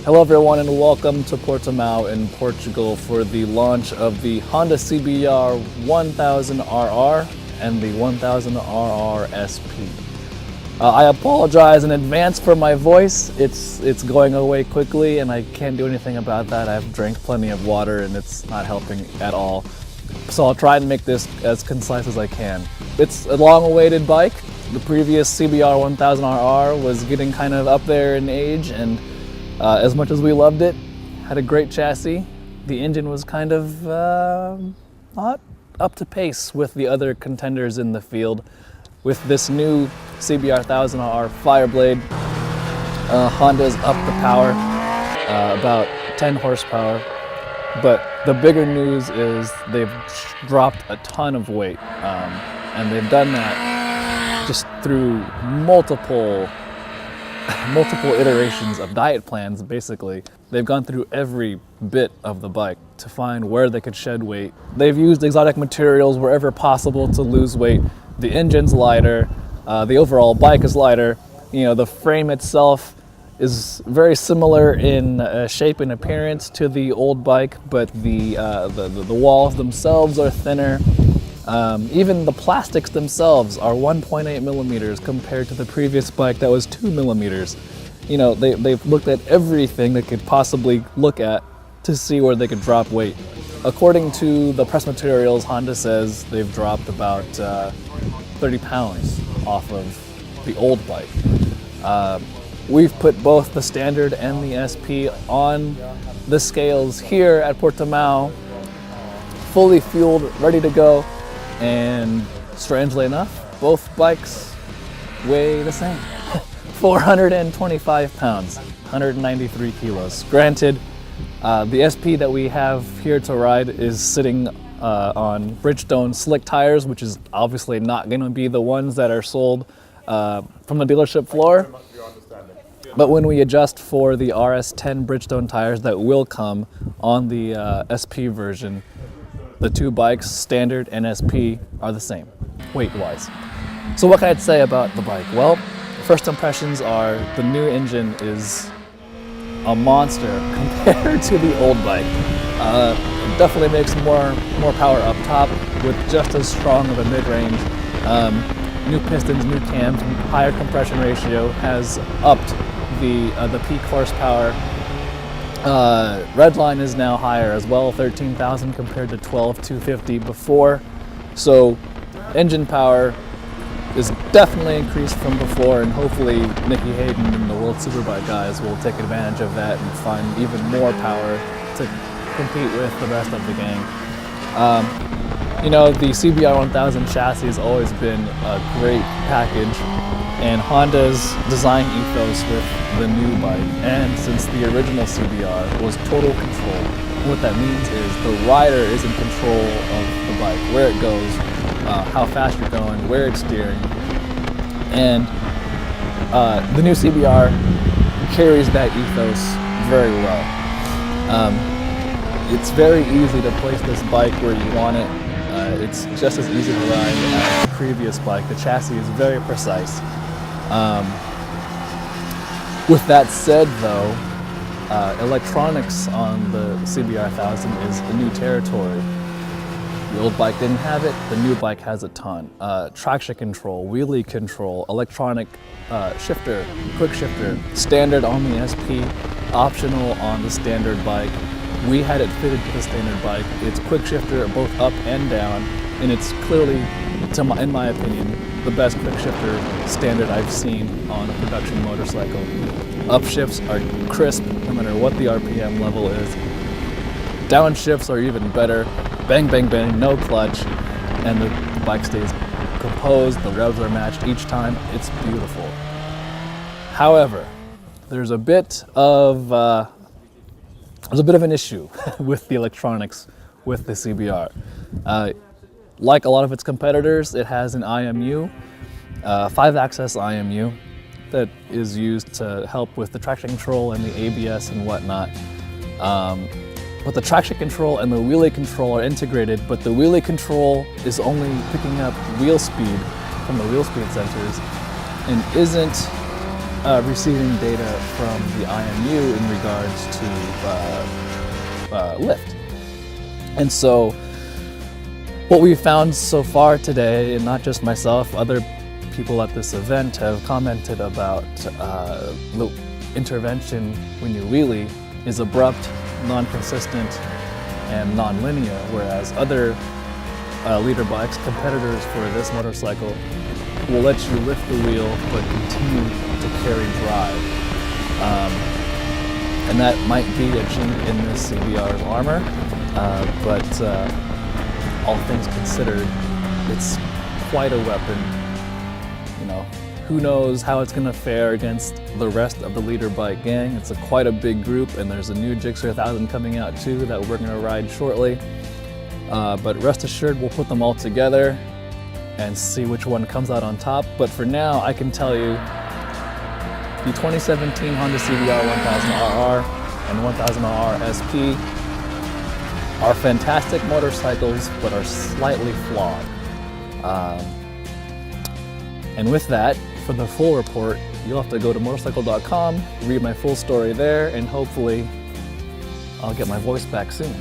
Hello everyone and welcome to Portimao in Portugal for the launch of the Honda CBR1000RR and the 1000RR SP. I apologize in advance for my voice. It's going away quickly and I can't do anything about that. I've drank plenty of water and it's not helping at all. So I'll try and make this as concise as I can. It's a long-awaited bike. The previous CBR1000RR was getting kind of up there in age, and as much as we loved it, had a great chassis, the engine was kind of not up to pace with the other contenders in the field. With this new CBR1000RR Fireblade, Honda's upped the power, about 10 horsepower. But the bigger news is they've dropped a ton of weight, and they've done that just through multiple iterations of diet plans. Basically, they've gone through every bit of the bike to find where they could shed weight. They've used exotic materials wherever possible to lose weight. The engine's lighter, the overall bike is lighter. You know, the frame itself is very similar in shape and appearance to the old bike, but the walls themselves are thinner. Even the plastics themselves are 1.8 millimeters compared to the previous bike that was 2 millimeters. You know, they've looked at everything they could possibly look at to see where they could drop weight. According to the press materials, Honda says they've dropped about 30 pounds off of the old bike. We've put both the standard and the SP on the scales here at Portimao, fully fueled, ready to go. And strangely enough, both bikes weigh the same. 425 pounds, 193 kilos. Granted, the SP that we have here to ride is sitting on Bridgestone slick tires, which is obviously not going to be the ones that are sold from the dealership floor. But when we adjust for the RS10 Bridgestone tires that will come on the SP version, the two bikes, standard and SP, are the same, weight-wise. So what can I say about the bike? Well, first impressions are the new engine is a monster compared to the old bike. It definitely makes more power up top with just as strong of a mid-range. New pistons, new cams, higher compression ratio has upped the peak horsepower. Redline is now higher as well, 13,000 compared to 12,250 before. So engine power is definitely increased from before, and hopefully Nicky Hayden and the World Superbike guys will take advantage of that and find even more power to compete with the rest of the gang. You know, the CBR1000 chassis has always been a great package, and Honda's design ethos with the new bike, and since the original CBR, was total control. What that means is the rider is in control of the bike, where it goes, how fast you're going, where it's steering. And the new CBR carries that ethos very well. It's very easy to place this bike where you want it. It's just as easy to ride as the previous bike. The chassis is very precise. With that said though, electronics on the CBR1000 is a new territory. The old bike didn't have it, the new bike has a ton. Traction control, wheelie control, electronic shifter, quick shifter, standard on the SP, optional on the standard bike. We had it fitted to the standard bike. It's quick shifter both up and down, and it's clearly, in my opinion, the best quick shifter standard I've seen on a production motorcycle. Upshifts are crisp no matter what the RPM level is. Downshifts are even better. Bang, bang, bang, no clutch, and the bike stays composed, the revs are matched each time. It's beautiful. However, there's a bit of an issue with the electronics with the CBR. Like a lot of its competitors, it has an IMU, 5-axis IMU, that is used to help with the traction control and the ABS and whatnot. But the traction control and the wheelie control are integrated, but the wheelie control is only picking up wheel speed from the wheel speed sensors and isn't receiving data from the IMU in regards to lift. And so what we've found so far today, and not just myself, other people at this event have commented about the intervention when you wheelie is abrupt, non-consistent, and non-linear, whereas other leader bikes, competitors for this motorcycle, will let you lift the wheel but continue to carry drive. And that might be a chink in this CBR's armor, but all things considered, it's quite a weapon. You know, who knows how it's gonna fare against the rest of the leader bike gang. It's quite a big group, and there's a new Gixxer 1000 coming out too that we're gonna ride shortly. But rest assured, we'll put them all together and see which one comes out on top. But for now, I can tell you, the 2017 Honda CBR 1000RR and 1000RR SP are fantastic motorcycles, but are slightly flawed. And with that, for the full report, you'll have to go to motorcycle.com, read my full story there, and hopefully I'll get my voice back soon.